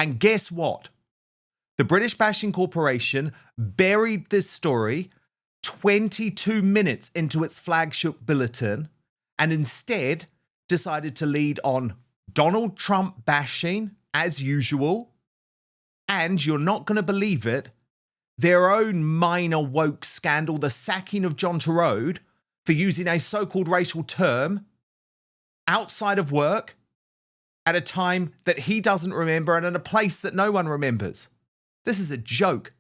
And guess what? The British Bashing Corporation buried this story 22 minutes into its flagship bulletin and instead decided to lead on Donald Trump bashing, as usual, and you're not going to believe it, their own minor woke scandal, the sacking of John Torode for using a so-called racial term outside of work at a time that he doesn't remember and in a place that no one remembers. This is a joke.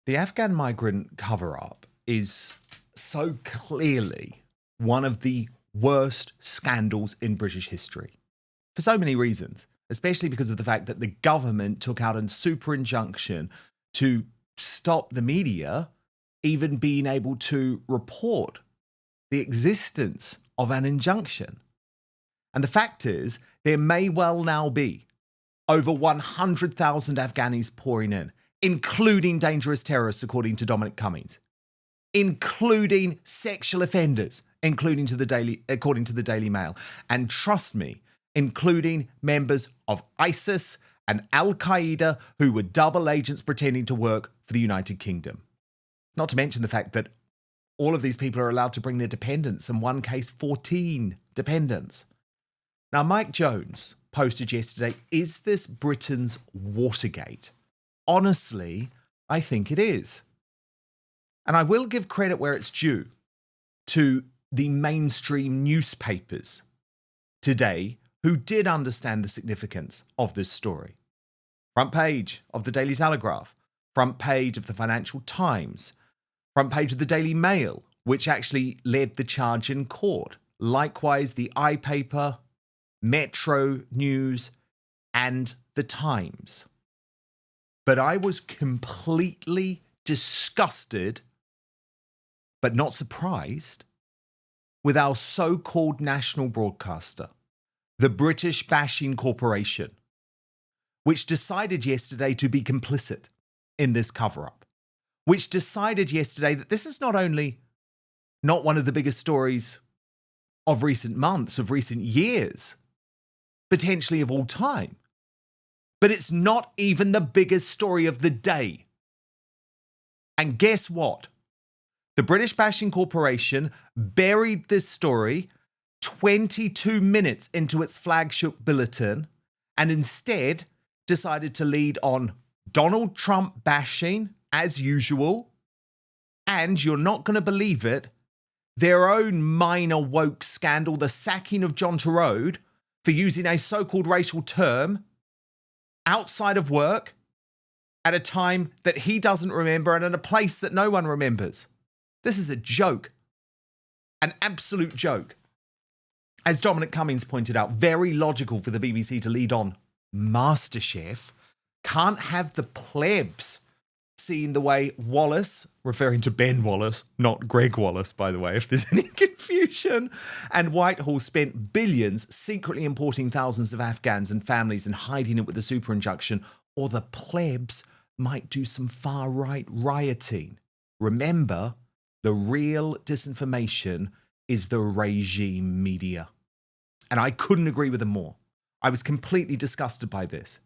The Afghan migrant cover-up is so clearly one of the worst scandals in British history for so many reasons, especially because of the fact that the government took out a super injunction to stop the media even being able to report the existence of an injunction. And the fact is, there may well now be over 100,000 Afghanis pouring in, including dangerous terrorists, according to Dominic Cummings, including sexual offenders, according to the Daily Mail. And trust me, including members of ISIS and Al-Qaeda who were double agents pretending to work for the United Kingdom. Not to mention the fact that all of these people are allowed to bring their dependents, in one case, 14 dependents. Now, Mike Jones posted yesterday, is this Britain's Watergate? Honestly, I think it is. And I will give credit where it's due to the mainstream newspapers today who did understand the significance of this story. Front page of the Daily Telegraph, front page of the Financial Times, front page of the Daily Mail, which actually led the charge in court. Likewise, the iPaper, Metro News, and the Times. But I was completely disgusted, but not surprised, with our so-called national broadcaster, the British Bashing Corporation, which decided yesterday to be complicit in this cover-up, which decided yesterday that this is not only not one of the biggest stories of recent months, of recent years, potentially of all time, but it's not even the biggest story of the day. And guess what? The British Bashing Corporation buried this story 22 minutes into its flagship bulletin and instead decided to lead on Donald Trump bashing, as usual, and you're not going to believe it, their own minor woke scandal, the sacking of John Torode for using a so-called racial term outside of work at a time that he doesn't remember and in a place that no one remembers. This is a joke, an absolute joke. As Dominic Cummings pointed out, very logical for the BBC to lead on MasterChef. Can't have the plebs seeing the way Wallace, referring to Ben Wallace, not Greg Wallace, by the way, if there's any confusion, and Whitehall spent billions secretly importing thousands of Afghans and families and hiding it with a super injunction, or the plebs might do some far-right rioting. Remember, the real disinformation is the regime media. And I couldn't agree with them more. I was completely disgusted by this.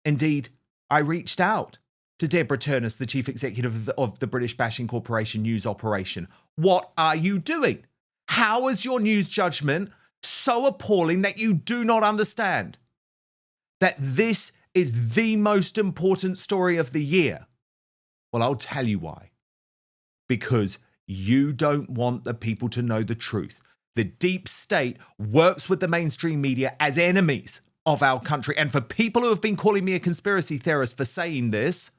Indeed, I reached out to Deborah Turnus, the chief executive of the British Bashing Corporation news operation. What are you doing? How is your news judgment so appalling that you do not understand that this is the most important story of the year? Well, I'll tell you why. Because you don't want the people to know the truth. The deep state works with the mainstream media as enemies of our country. And for people who have been calling me a conspiracy theorist for saying this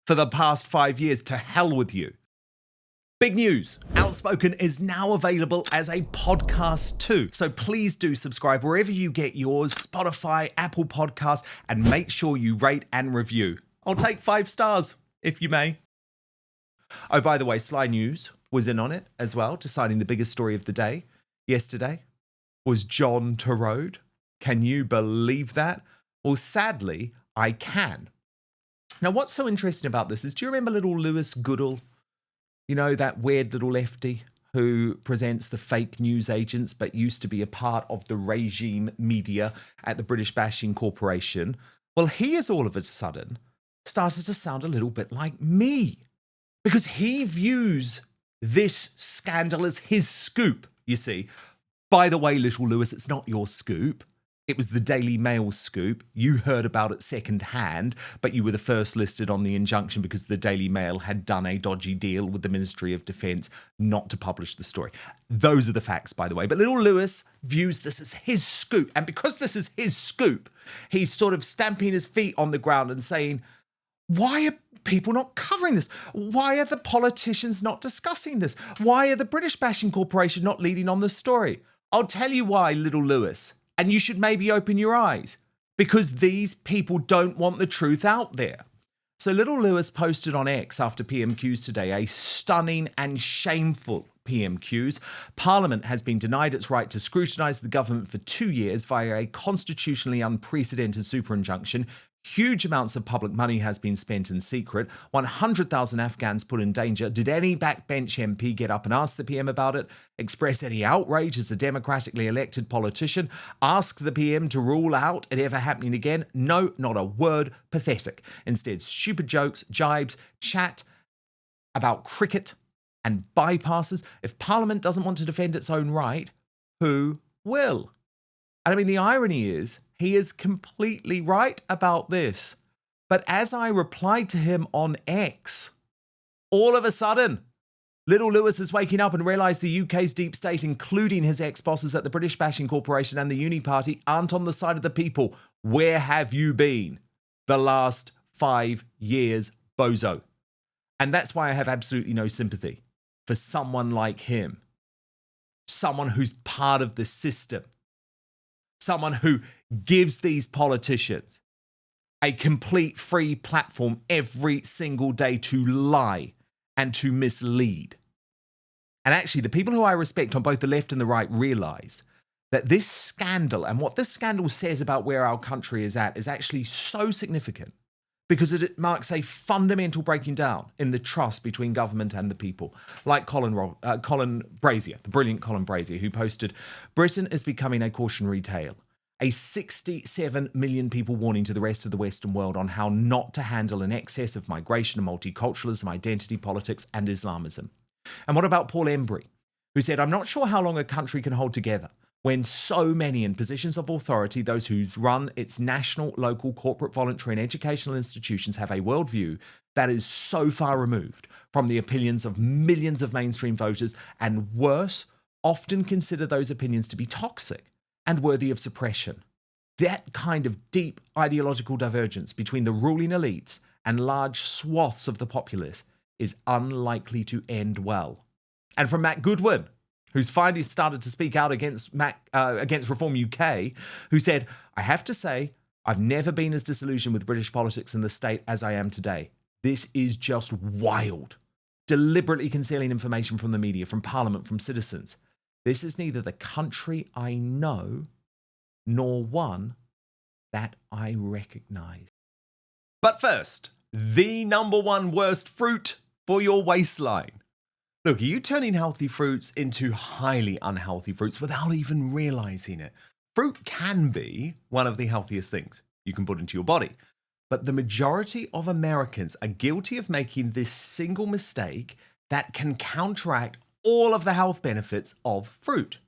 for the past 5 years, to hell with you. Big news. Outspoken is now available as a podcast too. So please do subscribe wherever you get yours, Spotify, Apple Podcasts, and make sure you rate and review. I'll take 5 stars, if you may. Oh, by the way, Sly News was in on it as well, deciding the biggest story of the day. Yesterday was John Torode. Can you believe that? Well, sadly, I can. Now, what's so interesting about this is, do you remember little Lewis Goodall? You know, that weird little lefty who presents the fake news agents, but used to be a part of the regime media at the British Bashing Corporation? Well, he has all of a sudden started to sound a little bit like me because he views this scandal as his scoop, you see. By the way, little Lewis, it's not your scoop. It was the Daily Mail scoop. You heard about it secondhand, but you were the first listed on the injunction because the Daily Mail had done a dodgy deal with the Ministry of Defence not to publish the story. Those are the facts, by the way. But little Lewis views this as his scoop. And because this is his scoop, he's sort of stamping his feet on the ground and saying, why are people not covering this? Why are the politicians not discussing this? Why are the British Bashing Corporation not leading on this story? I'll tell you why, little Lewis. And you should maybe open your eyes because these people don't want the truth out there. So little Lewis posted on X after PMQs today a stunning and shameful PMQs. Parliament has been denied its right to scrutinise the government for 2 years via a constitutionally unprecedented super injunction. Huge amounts of public money has been spent in secret. 100,000 Afghans put in danger. Did any backbench MP get up and ask the PM about it? Express any outrage as a democratically elected politician? Ask the PM to rule out it ever happening again? No, not a word. Pathetic. Instead, stupid jokes, jibes, chat about cricket and bypasses. If Parliament doesn't want to defend its own right, who will? And I mean, the irony is, he is completely right about this. But as I replied to him on X, all of a sudden, little Lewis is waking up and realised the UK's deep state, including his ex-bosses at the British Bashing Corporation and the Uni Party, aren't on the side of the people. Where have you been the last 5 years, bozo? And that's why I have absolutely no sympathy for someone like him. Someone who's part of the system. Someone who gives these politicians a complete free platform every single day to lie and to mislead. And actually, the people who I respect on both the left and the right realise that this scandal and what this scandal says about where our country is at is actually so significant because it marks a fundamental breaking down in the trust between government and the people. Like Colin Brazier, the brilliant Colin Brazier, who posted, Britain is becoming a cautionary tale. A 67 million people warning to the rest of the Western world on how not to handle an excess of migration and multiculturalism, identity politics and Islamism. And what about Paul Embry, who said, I'm not sure how long a country can hold together when so many in positions of authority, those who run its national, local, corporate, voluntary and educational institutions have a worldview that is so far removed from the opinions of millions of mainstream voters and worse, often consider those opinions to be toxic and worthy of suppression. That kind of deep ideological divergence between the ruling elites and large swaths of the populace is unlikely to end well. And from Matt Goodwin, who's finally started to speak out against Reform UK, who said, I have to say, I've never been as disillusioned with British politics and the state as I am today. This is just wild. Deliberately concealing information from the media, from Parliament, from citizens. This is neither the country I know, nor one that I recognise. But first, the #1 worst fruit for your waistline. Look, are you turning healthy fruits into highly unhealthy fruits without even realising it? Fruit can be one of the healthiest things you can put into your body. But the majority of Americans are guilty of making this single mistake that can counteract all of the health benefits of fruit.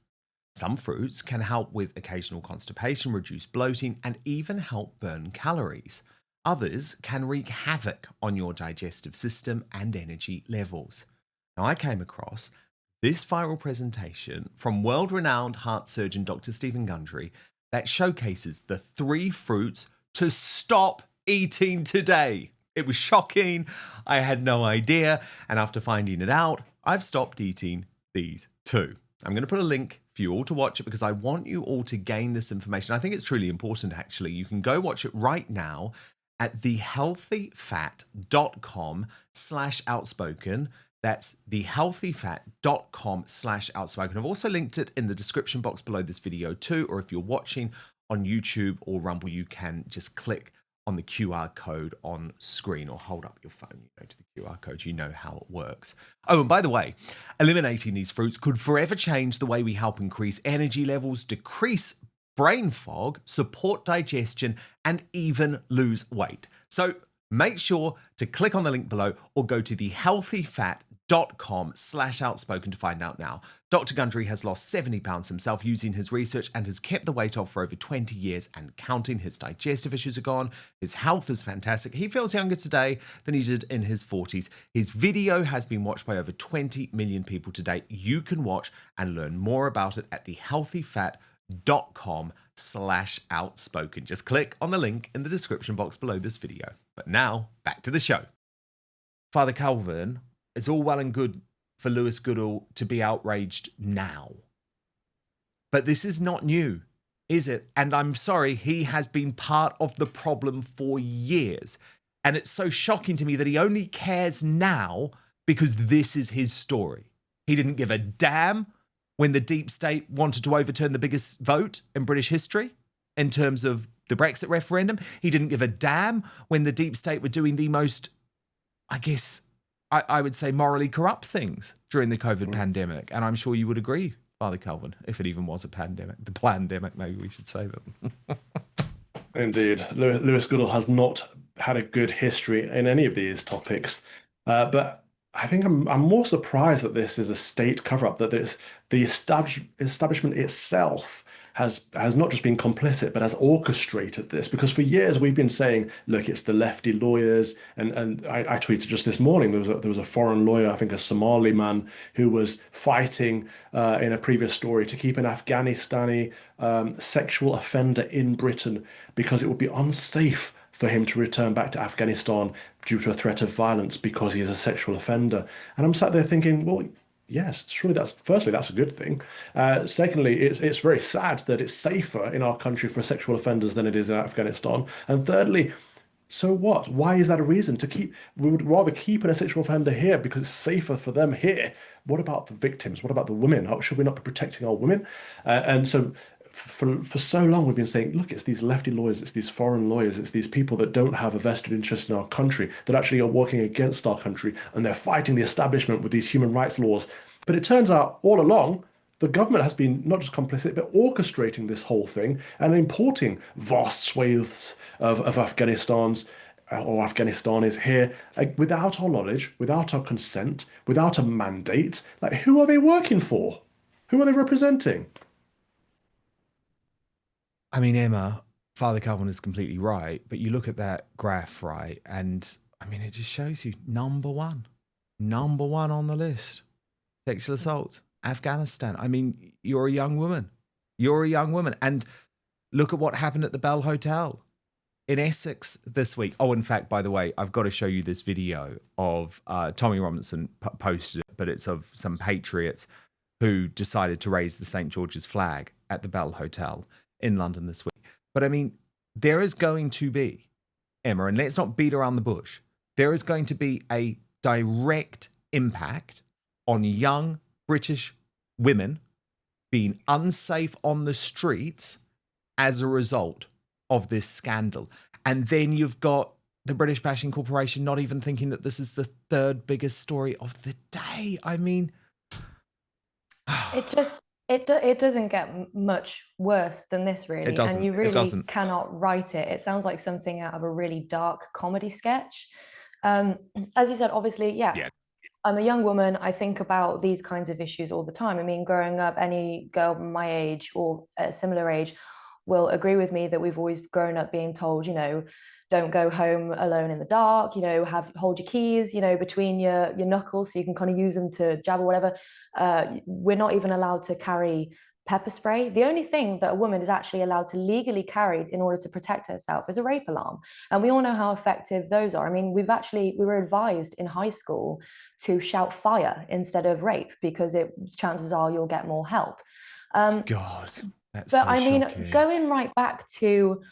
Some fruits can help with occasional constipation, reduce bloating, and even help burn calories. Others can wreak havoc on your digestive system and energy levels. Now, I came across this viral presentation from world-renowned heart surgeon Dr. Stephen Gundry that showcases the 3 fruits to stop eating today. It was shocking. I had no idea. And after finding it out, I've stopped eating these 2. I'm going to put a link for you all to watch it because I want you all to gain this information. I think it's truly important, actually. You can go watch it right now at thehealthyfat.com/outspoken. That's thehealthyfat.com/outspoken. I've also linked it in the description box below this video too, or if you're watching on YouTube or Rumble, you can just click on the QR code on screen or hold up your phone, to the QR code, you know how it works. Oh, and by the way, eliminating these fruits could forever change the way we help increase energy levels, decrease brain fog, support digestion, and even lose weight. So make sure to click on the link below or go to thehealthyfat.com/outspoken to find out now. Dr. Gundry has lost 70 pounds himself using his research and has kept the weight off for over 20 years and counting. His digestive issues are gone. His health is fantastic. He feels younger today than he did in his 40s. His video has been watched by over 20 million people to date. You can watch and learn more about it at thehealthyfat.com/outspoken. Just click on the link in the description box below this video. But now, back to the show. Father Calvin, it's all well and good for Lewis Goodall to be outraged now. But this is not new, is it? And I'm sorry, he has been part of the problem for years. And it's so shocking to me that he only cares now because this is his story. He didn't give a damn when the deep state wanted to overturn the biggest vote in British history in terms of the Brexit referendum. He didn't give a damn when the deep state were doing the most, I guess, I would say morally corrupt things during the COVID pandemic. And I'm sure you would agree, Father Calvin, if it even was a pandemic. The plandemic, maybe we should say that. Indeed. Lewis Goodall has not had a good history in any of these topics. But I think I'm more surprised that this is a state cover-up, that the establishment itself has not just been complicit, but has orchestrated this. Because for years we've been saying, look, it's the lefty lawyers, and I tweeted just this morning, there was a foreign lawyer, I think a Somali man, who was fighting in a previous story to keep an Afghanistani sexual offender in Britain because it would be unsafe for him to return back to Afghanistan due to a threat of violence because he is a sexual offender. And I'm sat there thinking, well, yes, surely that's a good thing. Secondly, it's very sad that it's safer in our country for sexual offenders than it is in Afghanistan. And thirdly, so what? Why is that a reason to keep? We would rather keep a sexual offender here because it's safer for them here. What about the victims? What about the women? Should we not be protecting our women? And so for so long we've been saying, look, it's these lefty lawyers, it's these foreign lawyers, it's these people that don't have a vested interest in our country, that actually are working against our country, and they're fighting the establishment with these human rights laws. But it turns out all along, the government has been not just complicit, but orchestrating this whole thing and importing vast swathes of Afghanistanis here without our knowledge, without our consent, without a mandate. Like, who are they working for? Who are they representing? I mean, Emma, Father Calvin is completely right, but you look at that graph, right? And I mean, it just shows you number one on the list, sexual assault, Afghanistan. I mean, you're a young woman. And look at what happened at the Bell Hotel in Essex this week. Oh, in fact, by the way, I've got to show you this video of Tommy Robinson posted it, but it's of some patriots who decided to raise the St. George's flag at the Bell Hotel in London this week. But I mean, there is going to be, Emma, and let's not beat around the bush, there is going to be a direct impact on young British women being unsafe on the streets as a result of this scandal. And then you've got the British Bashing Corporation not even thinking that this is the third biggest story of the day. I mean, it doesn't get much worse than this, really. It doesn't. And you really It doesn't. cannot write it. It sounds like something out of a really dark comedy sketch. As you said, obviously, yeah. I'm a young woman. I think about these kinds of issues all the time. I mean, growing up, any girl my age or a similar age will agree with me that we've always grown up being told, don't go home alone in the dark, hold your keys, between your knuckles so you can kind of use them to jab or whatever. We're not even allowed to carry pepper spray. The only thing that a woman is actually allowed to legally carry in order to protect herself is a rape alarm. And we all know how effective those are. I mean, we were advised in high school to shout fire instead of rape because chances are you'll get more help. God, that's but so I mean, shocking. Going right back to,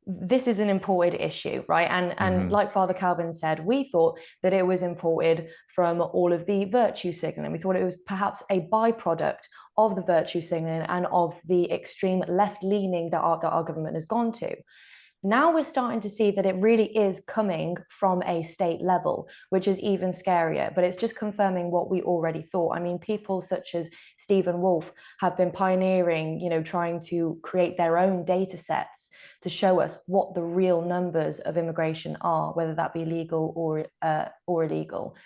this is an imported issue, right? And like Father Calvin said, we thought that it was imported from all of the virtue signaling. We thought it was perhaps a byproduct of the virtue signaling and of the extreme left leaning that our government has gone to. Now we're starting to see that it really is coming from a state level, which is even scarier, but it's just confirming what we already thought. I mean, people such as Stephen Wolfe have been pioneering, trying to create their own data sets to show us what the real numbers of immigration are, whether that be legal or illegal.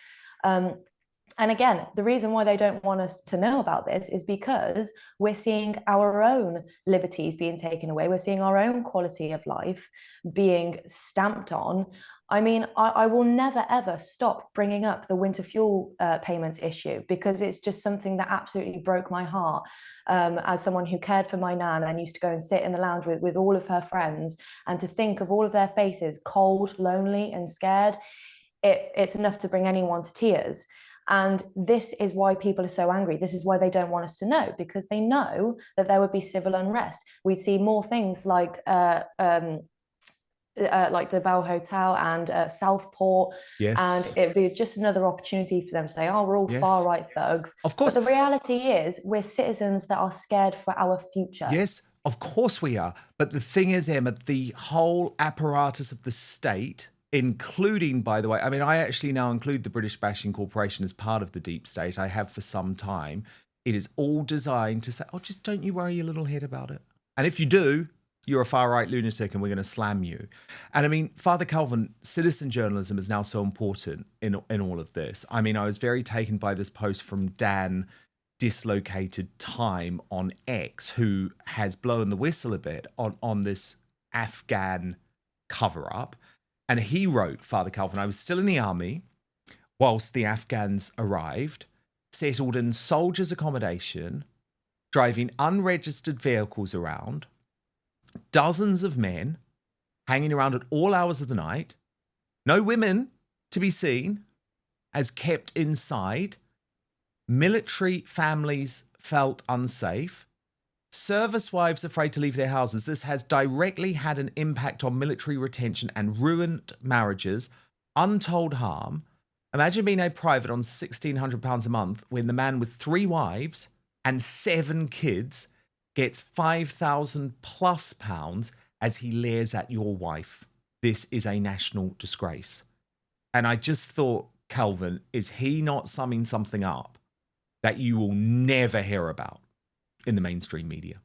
And again, the reason why they don't want us to know about this is because we're seeing our own liberties being taken away. We're seeing our own quality of life being stamped on. I mean, I will never, ever stop bringing up the winter fuel payments issue, because it's just something that absolutely broke my heart. As someone who cared for my nan and used to go and sit in the lounge with all of her friends, and to think of all of their faces, cold, lonely and scared, it's enough to bring anyone to tears. And this is why people are so angry. This is why they don't want us to know, because they know that there would be civil unrest. We'd see more things like the Bell Hotel and Southport. Yes. And it'd be just another opportunity for them to say, oh, we're all far-right thugs. Of course. But the reality is we're citizens that are scared for our future. Yes, of course we are. But the thing is, Emma, the whole apparatus of the state, including, by the way, I mean, I actually now include the British Bashing Corporation as part of the deep state. I have for some time. It is all designed to say, oh, just don't you worry your little head about it. And if you do, you're a far-right lunatic and we're going to slam you. And I mean, Father Calvin, citizen journalism is now so important in all of this. I mean, I was very taken by this post from Dan Dislocated Time on X, who has blown the whistle a bit on this Afghan cover-up. And he wrote, Father Calvin, I was still in the army whilst the Afghans arrived, settled in soldiers' accommodation, driving unregistered vehicles around, dozens of men hanging around at all hours of the night, no women to be seen, as kept inside. Military families felt unsafe. Service wives afraid to leave their houses. This has directly had an impact on military retention and ruined marriages. Untold harm. Imagine being a private on £1,600 a month when the man with 3 wives and 7 kids gets £5,000+ as he leers at your wife. This is a national disgrace. And I just thought, Calvin, is he not summing something up that you will never hear about in the mainstream media?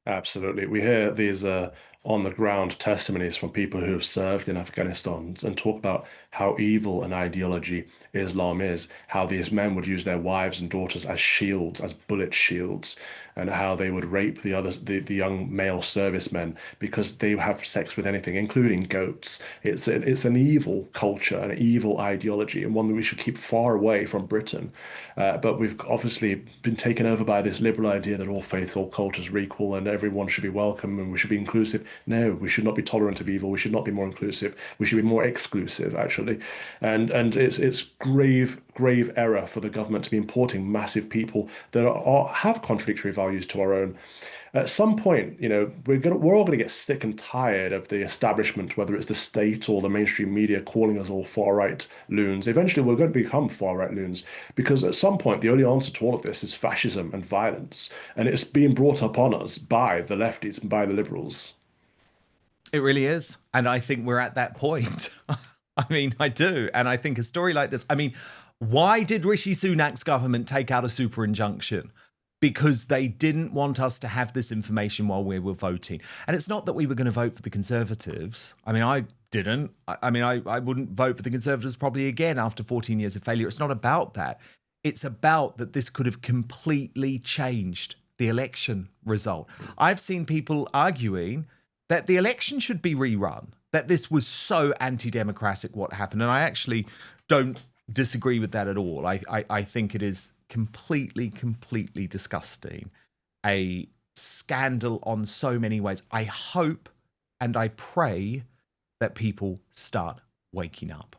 Absolutely. We hear these on-the-ground testimonies from people who have served in Afghanistan and talk about how evil an ideology Islam is, how these men would use their wives and daughters as shields, as bullet shields, and how they would rape the young male servicemen because they have sex with anything, including goats. It's an evil culture, an evil ideology, and one that we should keep far away from Britain. But we've obviously been taken over by this liberal idea that all faiths, all cultures are equal and everyone should be welcome and we should be inclusive. No, we should not be tolerant of evil. We should not be more inclusive. We should be more exclusive, actually. And it's grave error for the government to be importing massive people that have contradictory values to our own. At some point, we're all going to get sick and tired of the establishment, whether it's the state or the mainstream media, calling us all far-right loons. Eventually, we're going to become far-right loons because at some point, the only answer to all of this is fascism and violence, and it's being brought upon us by the lefties and by the liberals. It really is. And I think we're at that point. I mean, I do. And I think a story like this, I mean, why did Rishi Sunak's government take out a super injunction? Because they didn't want us to have this information while we were voting. And it's not that we were going to vote for the Conservatives. I mean, I didn't. I wouldn't vote for the Conservatives probably again after 14 years of failure. It's not about that. It's about that this could have completely changed the election result. I've seen people arguing that the election should be rerun, that this was so anti-democratic what happened. And I actually don't disagree with that at all. I think it is completely disgusting. A scandal on so many ways. I hope and I pray that people start waking up.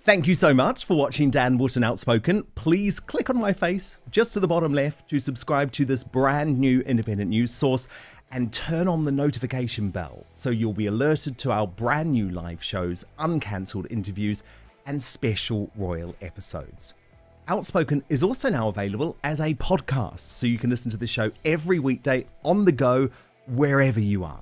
Thank you so much for watching Dan Wootton Outspoken. Please click on my face just to the bottom left to subscribe to this brand new independent news source and turn on the notification bell so you'll be alerted to our brand new live shows, uncancelled interviews, and special royal episodes. Outspoken is also now available as a podcast, so you can listen to the show every weekday on the go, wherever you are.